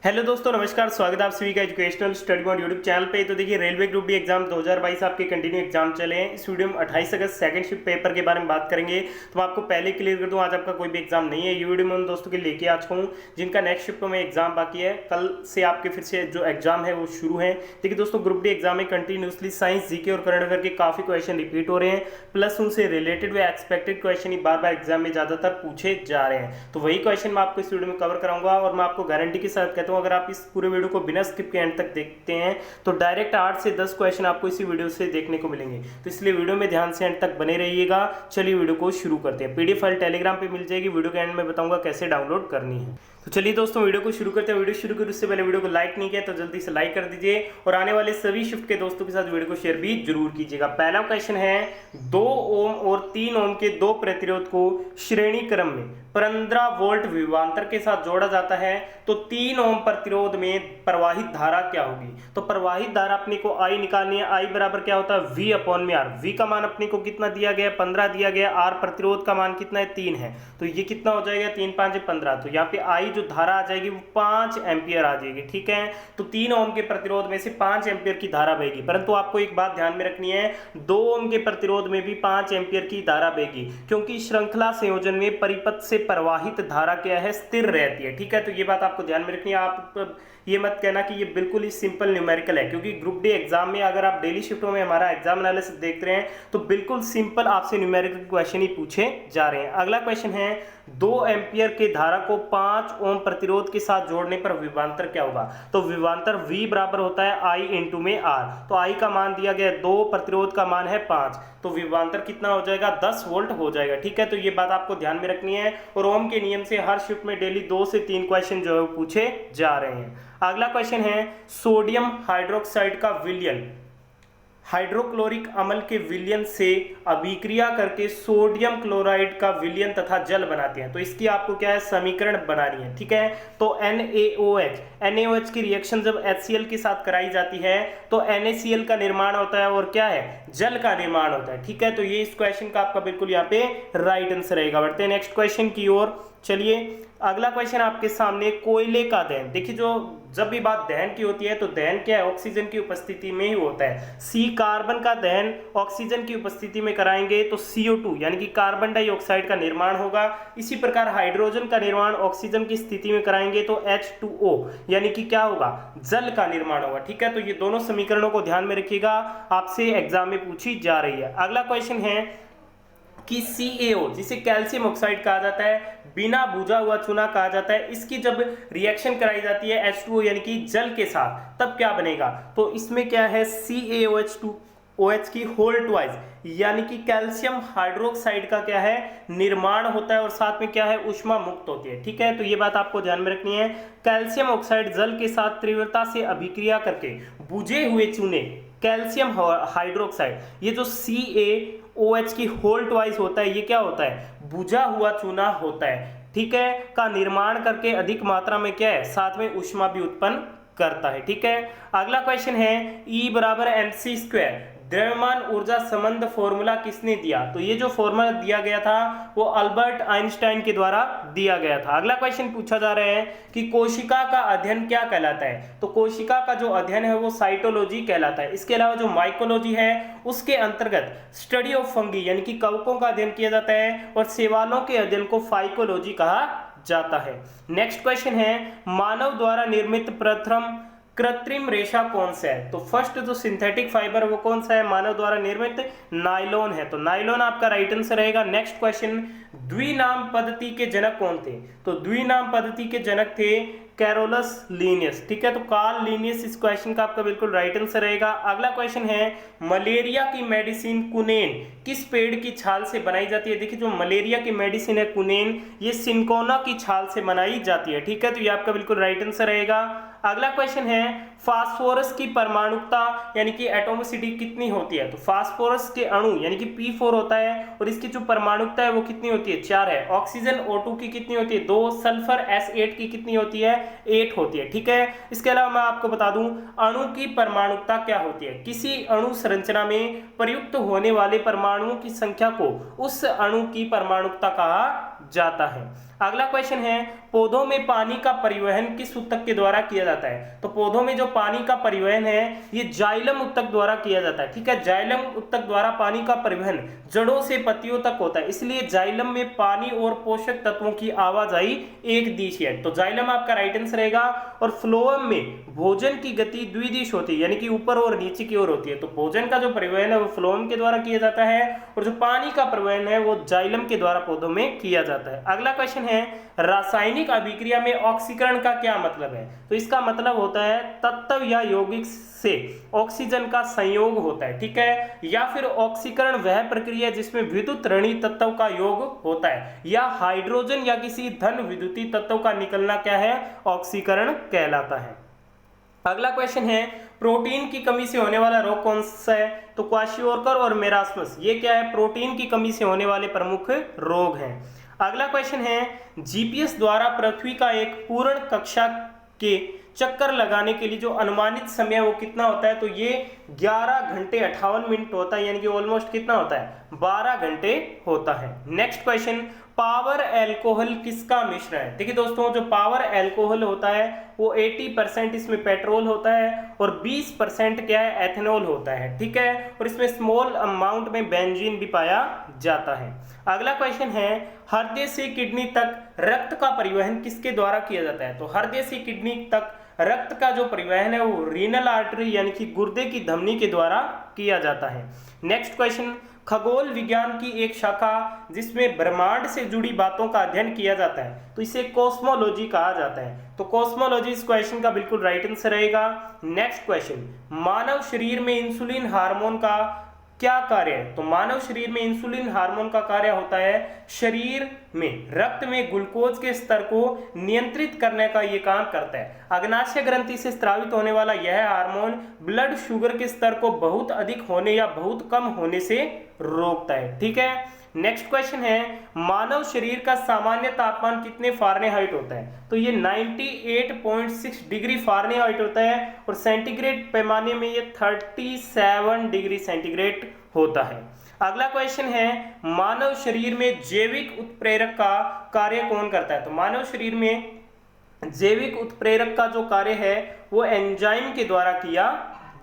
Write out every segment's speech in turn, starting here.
Hello दोस्तों, नमस्कार। स्वागत है आप सभी का educational study point YouTube channel पे। तो देखिए, रेलवे ग्रुप डी एग्जाम 2022 आपके कंटिन्यू एग्जाम चले हैं। इस वीडियो में 28 अगस्त सेकंड शिफ्ट पेपर के बारे में बात करेंगे। तो मैं आपको पहले क्लियर कर दूं, आज आपका कोई भी एग्जाम नहीं है। ये वीडियो मैं उन दोस्तों के लेके आ चुका हूँ जिनका नेक्स्ट शिफ्ट में एग्जाम बाकी है। कल से आपके फिर से जो एग्जाम है वो शुरू है। देखिए दोस्तों, ग्रुप डी एग्जाम में कंटिन्यूसली साइंस, जीके और करंट अफेयर के काफी क्वेश्चन रिपीट हो रहे हैं, प्लस उनसे रिलेटेड व एक्सपेक्टेड क्वेश्चन ही बार बार एग्जाम में ज्यादातर पूछे जा रहे हैं। तो वही क्वेश्चन मैं आपको इस वीडियो में कवर कराऊंगा और मैं आपको गारंटी के साथ कहता हूँ, अगर आप इस पूरे वीडियो को बिना स्किप के एंड तक देखते हैं तो डायरेक्ट 8 से 10 क्वेश्चन आपको इसी वीडियो से देखने को मिलेंगे। तो इसलिए वीडियो में ध्यान से एंड तक बने रहिएगा। चलिए वीडियो को शुरू करते हैं। पीडीएफ फाइल टेलीग्राम पे मिल जाएगी, वीडियो के एंड में बताऊंगा कैसे डाउनलोड करनी है। तो चलिए दोस्तों, वीडियो को शुरू करते हैं। वीडियो शुरू करें उससे पहले वीडियो को लाइक नहीं किया तो जल्दी से लाइक कर दीजिए और आने वाले सभी शिफ्ट के दोस्तों के साथ वीडियो को शेयर भी जरूर कीजिएगा। पहला क्वेश्चन है, 2 ओम और 3 ओम के दो प्रतिरोध को श्रेणी क्रम में 15 वोल्ट विभवांतर के साथ जोड़ा जाता है तो 3 ओम प्रतिरोध में प्रवाहित धारा क्या होगी। तो प्रवाहित धारा अपने को आई निकालनी है। आई बराबर क्या होता है, V अपॉन में R। V का मान अपने को कितना दिया गया, 15 दिया गया। R प्रतिरोध का मान कितना है, 3 है। तो ये कितना हो जाएगा, 3 5 15। तो यहाँ पे आई जो धारा आ जाएगी वो 5 एम्पियर आ जाएगी। ठीक है, तो 3 ओम के प्रतिरोध में से 5 एम्पियर की धारा बहेगी। परंतु आपको एक बात ध्यान में रखनी है, 2 ओम के प्रतिरोध में भी 5 एम्पियर की धारा बहेगी, क्योंकि श्रृंखला संयोजन में परिपथ से प्रवाहित धारा क्या है, स्थिर रहती है। ठीक है, तो ये बात आपको ध्यान में रखनी है। आप ये मत कहना कि ये बिल्कुल ही सिंपल न्यूमेरिकल है, क्योंकि ग्रुप डी एग्जाम में अगर आप डेली शिफ्टों में हमारा एग्जाम एनालिसिस देख रहे हैं तो बिल्कुल सिंपल आपसे न्यूमेरिकल क्वेश्चन ही पूछे जा रहे हैं। अगला क्वेश्चन है, 2 एम्पियर के धारा को 5 ओम प्रतिरोध के साथ जोड़ने पर विभवांतर क्या होगा। तो विभवांतर V बराबर होता है I इंटू में R। तो I का मान दिया गया 2, प्रतिरोध का मान है 5, तो विभवांतर कितना हो जाएगा, 10 वोल्ट हो जाएगा। ठीक है, तो ये बात आपको ध्यान में रखनी है और ओम के नियम से हर शिफ्ट में डेली 2 से 3 क्वेश्चन जो है वो पूछे जा रहे हैं। अगला क्वेश्चन है, सोडियम हाइड्रोक्साइड का विलयन हाइड्रोक्लोरिक अम्ल के विलयन से अभिक्रिया करके सोडियम क्लोराइड का विलयन तथा जल बनाते हैं। तो इसकी आपको क्या है, समीकरण बनानी है। ठीक है, तो NaOH की रिएक्शन जब HCl के साथ कराई जाती है तो NaCl का निर्माण होता है और क्या है, जल का निर्माण होता है। ठीक है, तो ये इस क्वेश्चन का आपका बिल्कुल यहाँ पे राइट आंसर रहेगा। बढ़ते हैं नेक्स्ट क्वेश्चन की ओर। चलिए, अगला क्वेश्चन आपके सामने, कोयले का दहन। देखिए, जो जब भी बात दहन की होती है तो दहन क्या है, ऑक्सीजन की उपस्थिति में ही होता है। सी कार्बन का दहन ऑक्सीजन की उपस्थिति में कराएंगे तो CO2 यानी कि कार्बन डाइऑक्साइड का निर्माण होगा। इसी प्रकार हाइड्रोजन का निर्माण ऑक्सीजन की स्थिति में कराएंगे तो H2O यानी कि क्या होगा, जल का निर्माण होगा। ठीक है, तो ये दोनों समीकरणों को ध्यान में रखिएगा, आपसे एग्जाम में पूछी जा रही है। अगला क्वेश्चन है कि CaO जिसे कैल्शियम ऑक्साइड कहा जाता है, बिना बुझा हुआ चूना कहा जाता है, इसकी जब रिएक्शन कराई जाती है H2O यानी कि जल के साथ, तब क्या बनेगा। तो इसमें क्या है, CaOH की होल ट्वाइस यानी कि कैल्शियम हाइड्रोक्साइड का क्या है, निर्माण होता है और साथ में क्या है, ऊष्मा मुक्त होती है। ठीक है, तो ये बात आपको ध्यान में रखनी है। कैल्शियम ऑक्साइड जल के साथ तीव्रता से अभिक्रिया करके बुझे हुए चूने कैल्शियम हाइड्रोक्साइड, ये जो CaOH की होल ट्वाइस होता है, ये क्या होता है, बुझा हुआ चूना होता है। ठीक है, का निर्माण करके अधिक मात्रा में क्या है, साथ में ऊष्मा भी उत्पन्न करता है। ठीक है, अगला क्वेश्चन है, E बराबर mc², द्रव्यमान ऊर्जा संबंध फॉर्मूला किसने दिया। तो ये जो फॉर्मूला दिया गया था वो अल्बर्ट आइंस्टाइन के द्वारा दिया गया था। अगला क्वेश्चन पूछा जा रहा है कि कोशिका का अध्ययन क्या कहलाता है। तो कोशिका का जो अध्ययन है वो साइटोलॉजी कहलाता है। इसके अलावा जो माइकोलॉजी है उसके अंतर्गत स्टडी ऑफ फंगी यानी कि कवकों का अध्ययन किया जाता है और शैवालों के अध्ययन को फाइकोलॉजी कहा जाता है। नेक्स्ट क्वेश्चन है, मानव द्वारा निर्मित प्रथम कृत्रिम रेशा कौन सा है। तो फर्स्ट जो सिंथेटिक फाइबर वो कौन सा है, मानव द्वारा निर्मित नायलॉन है। तो नायलॉन आपका राइट आंसर रहेगा। नेक्स्ट क्वेश्चन, द्विनाम पद्धति के जनक कौन थे। तो द्विनाम पद्धति के जनक थे कैरोलस लीनियस। ठीक है, तो कार्ल लीनियस इस क्वेश्चन का आपका बिल्कुल राइट आंसर रहेगा। अगला क्वेश्चन है, मलेरिया की मेडिसिन कुनेन किस पेड़ की छाल से बनाई जाती है। देखिए, जो मलेरिया की मेडिसिन है कुनेन, ये सिंकोना की छाल से बनाई जाती है। ठीक है, तो ये आपका बिल्कुल राइट आंसर रहेगा। अगला क्वेश्चन है, फास्फोरस की परमाणुकता यानी कि एटॉमिसिटी कितनी होती है। तो फास्फोरस के अणु यानी कि P4 होता है और इसकी जो परमाणुकता है वो कितनी होती है, 4 है। ऑक्सीजन O2 की कितनी होती है, 2। सल्फर S8 की कितनी होती है, 8 होती है। ठीक है, इसके अलावा मैं आपको बता दूं अणु की परमाणुकता क्या होती है। किसी अणु संरचना में प्रयुक्त होने वाले परमाणुओं की संख्या को उस अणु की परमाणुकता कहा जाता है। अगला क्वेश्चन है, पौधों में पानी का परिवहन किस ऊतक के द्वारा किया जाता है? तो पौधों में जो पानी का परिवहन है ये जाइलम ऊतक द्वारा किया जाता है, ठीक है। जाइलम ऊतक द्वारा पानी का परिवहन जड़ों से पत्तियों तक होता है, इसलिए जाइलम में पानी और पोषक तत्वों की आवाजाही एक दिशीय है, तो जाइलम आपका राइट आंसर रहेगा। और फ्लोएम में भोजन की गति द्विदिश होती है, यानी कि ऊपर और नीचे की ओर होती है, तो भोजन का जो परिवहन है वो फ्लोएम के द्वारा किया जाता है और जो पानी का परिवहन है वो जाइलम के द्वारा पौधों में किया जाता है। अगला क्वेश्चन है, रासायनिक अभिक्रिया में ऑक्सीकरण का क्या मतलब है? तो इसका मतलब होता है तत्व या यौगिक से ऑक्सीजन का संयोग होता है, ठीक है। या फिर ऑक्सीकरण वह प्रक्रिया जिसमें विद्युत ऋणी तत्व का योग होता है, या हाइड्रोजन या किसी धन विद्युतीय तत्व का निकलना क्या है? ऑक्सीकरण कहलाता है। अगला क्वेश्चन है, प्रोटीन की कमी से होने वाला रोग कौन सा है? तो क्वाशियोरकर और मेरास्मस, ये क्या है? प्रोटीन की कमी से होने वाले प्रमुख रोग हैं। अगला क्वेश्चन है, जीपीएस द्वारा पृथ्वी का एक पूर्ण कक्षा के चक्कर लगाने के लिए जो अनुमानित समय वो कितना होता है? तो ये 11 घंटे 58 मिनट होता है, यानी कि ऑलमोस्ट कितना होता है? 12 घंटे होता है। नेक्स्ट क्वेश्चन, पावर अल्कोहल किसका मिश्रण है? देखिए दोस्तों, जो पावर अल्कोहल होता है वो 80% इसमें पेट्रोल होता है और 20% क्या है? एथेनॉल होता है, ठीक है। और इसमें स्मॉल अमाउंट में बेंजीन भी पाया जाता है। अगला क्वेश्चन है, हृदय से किडनी तक रक्त का परिवहन किसके द्वारा किया जाता है? तो हृदय से किडनी तक रक्त का जो परिवहन है वो रीनल आर्टरी यानी कि गुर्दे की धमनी के द्वारा किया जाता है। नेक्स्ट क्वेश्चन, खगोल विज्ञान की एक शाखा जिसमें ब्रह्मांड से जुड़ी बातों का अध्ययन किया जाता है, तो इसे कॉस्मोलॉजी कहा जाता है। तो कॉस्मोलॉजी इस क्वेश्चन का बिल्कुल राइट आंसर रहेगा। नेक्स्ट क्वेश्चन, मानव शरीर में इंसुलिन हार्मोन का क्या कार्य है? तो मानव शरीर में इंसुलिन हार्मोन का कार्य होता है शरीर में रक्त में ग्लूकोज के स्तर को नियंत्रित करने का ये काम करता है। अग्नाशय ग्रंथि से स्रावित होने वाला यह हार्मोन ब्लड शुगर के स्तर को बहुत अधिक होने या बहुत कम होने से रोकता है, ठीक है। नेक्स्ट क्वेश्चन है, मानव शरीर का सामान्य तापमान कितने फारेनहाइट होता है? तो ये 98.6 डिग्री फारेनहाइट होता है और सेंटीग्रेड पैमाने में ये 37 डिग्री सेंटीग्रेड होता है। अगला क्वेश्चन है, मानव शरीर में जैविक उत्प्रेरक का कार्य कौन करता है? तो मानव शरीर में जैविक उत्प्रेरक का जो कार्य है वो एंजाइम के द्वारा किया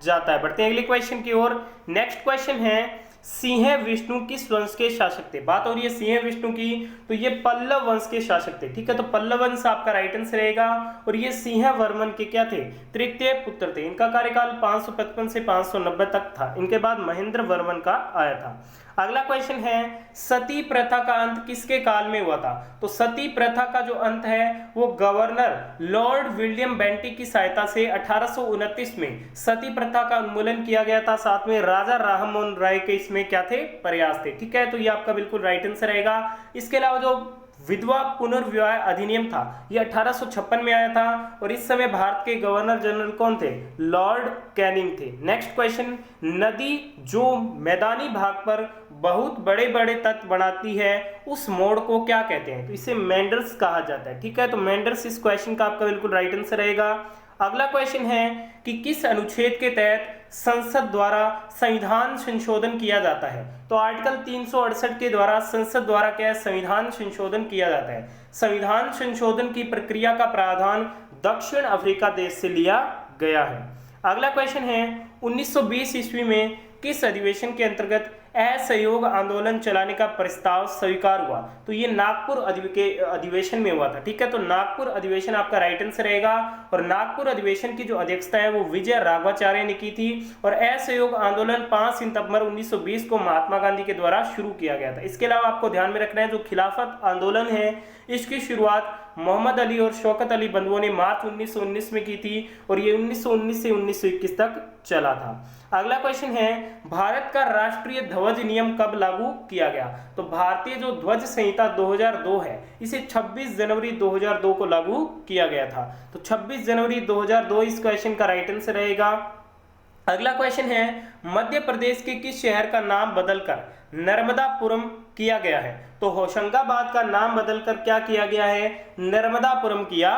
जाता है। बढ़ते हैं अगले क्वेश्चन की ओर। नेक्स्ट क्वेश्चन है, सिंह विष्णु किस वंश के शासक थे? बात हो रही है सिंह विष्णु की, तो ये पल्लव वंश के शासक थे, ठीक है। तो पल्लव वंश आपका राइट आंसर रहेगा। और ये सिंह वर्मन के क्या थे? तृतीय पुत्र थे। इनका कार्यकाल 555 से 590 तक था। इनके बाद महेंद्र वर्मन का आया था। अगला क्वेश्चन है, सती प्रथा का अंत किसके काल में हुआ था? तो सती प्रथा का जो अंत है वो गवर्नर लॉर्ड विलियम बेंटिक की सहायता से 1829 में सती प्रथा का उन्मूलन किया गया था। साथ में राजा राममोहन राय के इसमें क्या थे? प्रयास थे, ठीक है। तो ये आपका बिल्कुल राइट आंसर रहेगा। इसके अलावा जो विधवा पुनर्विवाह अधिनियम था ये 1856 में आया था और इस समय भारत के गवर्नर जनरल कौन थे? लॉर्ड कैनिंग थे। नेक्स्ट क्वेश्चन, नदी जो मैदानी भाग पर बहुत बड़े बड़े तट बनाती है उस मोड़ को क्या कहते हैं? तो इसे मेंडर्स कहा जाता है, ठीक है। तो मेंडर्स इस क्वेश्चन का आपका बिल्कुल राइट आंसर रहेगा। अगला क्वेश्चन है कि किस अनुच्छेद के तहत संसद द्वारा संविधान संशोधन किया जाता है? तो आर्टिकल 368 के द्वारा संसद द्वारा क्या है? संविधान संशोधन किया जाता है। संविधान संशोधन की प्रक्रिया का प्रावधान दक्षिण अफ्रीका देश से लिया गया है। अगला क्वेश्चन है, 1920 ईस्वी में किस अधिवेशन के अंतर्गत असहयोग आंदोलन चलाने का प्रस्ताव स्वीकार हुआ? तो ये नागपुर अधिवेशन में हुआ था, ठीक है। तो नागपुर अधिवेशन आपका राइट आंसर रहेगा। और नागपुर अधिवेशन की जो अध्यक्षता है वो विजय राघवाचार्य ने की थी। और असहयोग आंदोलन 5 सितंबर 1920 को महात्मा गांधी के द्वारा शुरू किया गया था। इसके अलावा आपको ध्यान में रखना है, जो खिलाफत आंदोलन है इसकी शुरुआत मोहम्मद अली और शौकत अली बंधुओं ने मार्च 1919 में की थी और ये 1919 से 1921 तक चला था। अगला क्वेश्चन है, भारत का राष्ट्रीय ध्वज नियम कब लागू किया गया? तो भारतीय जो ध्वज संहिता 2002 है इसे 26 जनवरी 2002 को लागू किया गया था। तो 26 जनवरी 2002 इस क्वेश्चन का राइट आंसर रहेगा। अगला क्वेश्चन है, मध्य प्रदेश के किस शहर का नाम बदलकर नर्मदापुरम किया गया है? तो होशंगाबाद का नाम बदलकर क्या किया गया है? नर्मदापुरम किया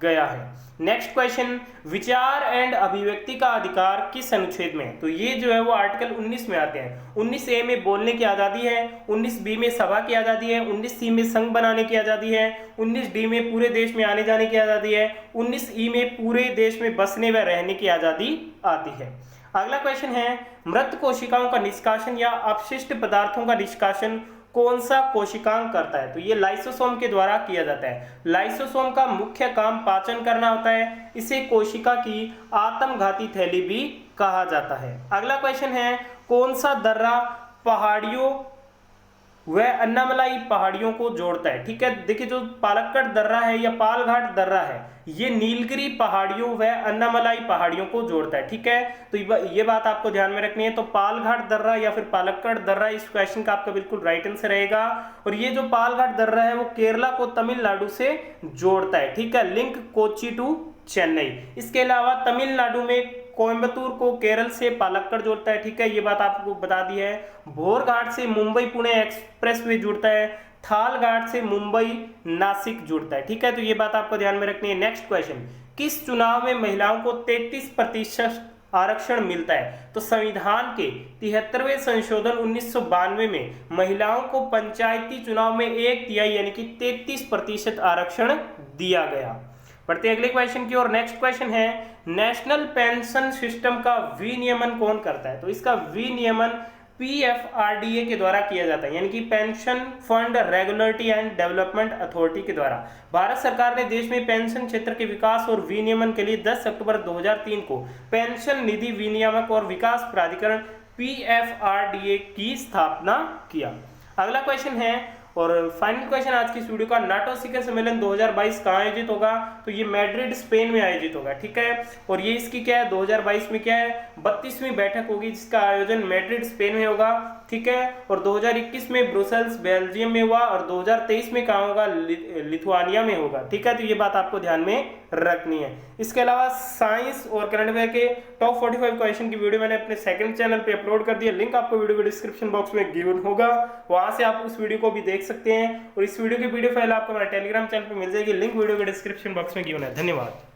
गया है। नेक्स्ट क्वेश्चन, विचार एंड अभिव्यक्ति का अधिकार किस अनुच्छेद में है? तो ये जो है वो आर्टिकल 19 में आते हैं। 19A में बोलने की आज़ादी है, 19B में सभा की आज़ादी है, 19C में संघ बनाने की आज़ादी है, 19D में पूरे देश में आने जाने की आज़ादी है, 19E में पूरे देश में बसने व रहने की आज़ादी आती है। अगला क्वेश्चन है, मृत कोशिकाओं का निष्कासन या अपशिष्ट पदार्थों का निष्कासन कौन सा कोशिकांग करता है? तो ये लाइसोसोम के द्वारा किया जाता है। लाइसोसोम का मुख्य काम पाचन करना होता है। इसे कोशिका की आत्मघाती थैली भी कहा जाता है। अगला क्वेश्चन है, कौन सा दर्रा पहाड़ियों व अन्नामलाई पहाड़ियों को जोड़ता है? ठीक है, देखिए जो पालक्कड़ दर्रा है या पालघाट दर्रा है, ये नीलगिरी पहाड़ियों व अन्नामलाई पहाड़ियों को जोड़ता है। ठीक है, तो ये बात आपको ध्यान में रखनी है। तो पालघाट दर्रा या फिर पालक्कड़ दर्रा इस क्वेश्चन का आपका बिल्कुल राइट आंसर रहेगा। और ये जो पालघाट दर्रा है वो केरला को तमिलनाडु से जोड़ता है। ठीक है, लिंक कोच्चि टू चेन्नई। इसके अलावा तमिलनाडु में कोयम्बतूर को केरल से पालक्कड़ जोड़ता है। ठीक है, ये बात आपको बता दी है। भोरघाट से मुंबई पुणे एक्सप्रेसवे जुड़ता है। थालघाट से मुंबई नासिक जुड़ता है। ठीक है, तो ये बात आपको ध्यान में रखनी है। नेक्स्ट क्वेश्चन, किस चुनाव में महिलाओं को 33% आरक्षण मिलता है? तो संविधान के 73वें संशोधन 1992 में महिलाओं को पंचायती चुनाव में 1/3 यानी कि 33% आरक्षण दिया गया। बढ़ते हैं अगले क्वेश्चन की ओर। नेक्स्ट क्वेश्चन है, नेशनल पेंशन सिस्टम का विनियमन कौन करता है? तो इसका विनियमन PFRDA के द्वारा किया जाता है, यानी कि pension fund regulatory and development authority के द्वारा। भारत सरकार ने देश में पेंशन क्षेत्र के विकास और विनियमन के लिए 10 अक्टूबर 2003 को पेंशन निधि विनियामक और विकास प्राधिकरण PFRDA की स्थापना किया। अगला क्वेश्चन है और फाइनल क्वेश्चन आज की वीडियो का, नाटो शिखर सम्मेलन 2022 कहाँ आयोजित होगा? तो ये मैड्रिड स्पेन में आयोजित होगा। ठीक है, और ये इसकी क्या है 2022 में क्या है 32वीं बैठक होगी, जिसका आयोजन मैड्रिड स्पेन में होगा। ठीक है, और 2021 में ब्रुसेल्स बेल्जियम में हुआ और 2023 में कहाँ होगा? लिथुआनिया में होगा। ठीक है, तो ये बात आपको ध्यान में रखनी है। इसके अलावा साइंस और करंट अफेयर के टॉप 45 क्वेश्चन की वीडियो मैंने अपने सेकंड चैनल पे अपलोड कर दिया। लिंक आपको वीडियो के डिस्क्रिप्शन बॉक्स में गिवन होगा, वहां से आप उस वीडियो को भी देख सकते हैं। और इस वीडियो की PDF फाइल आपको हमारे टेलीग्राम चैनल पे मिल जाएगी, लिंक वीडियो के डिस्क्रिप्शन बॉक्स में गिवन है। धन्यवाद।